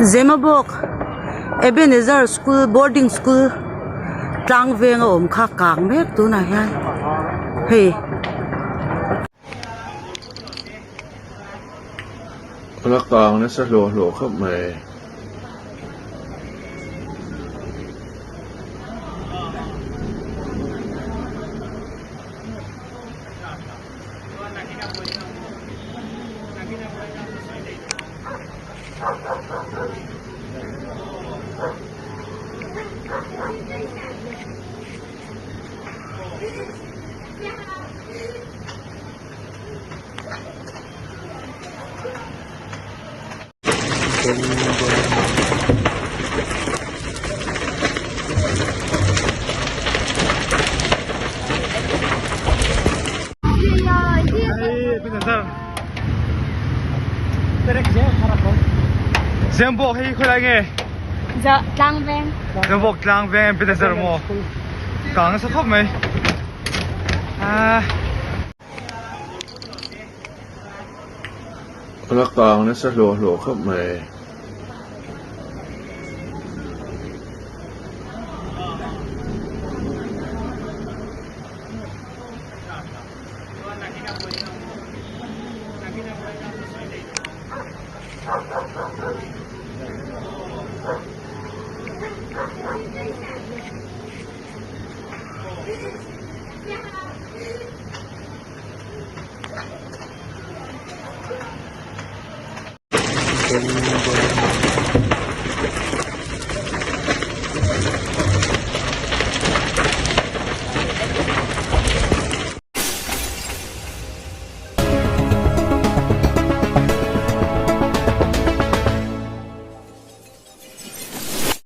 Zemabok Ebenezer School boarding school tlang veng om kha kang mek tu na hian heiละกางนะสะโหลเข้ามาZembok hi khulage Dạ, lang ven. Zembok tlang veng Ebenezer mo kang sa khop maiละกางนะสะโหลเข้ามาเป็น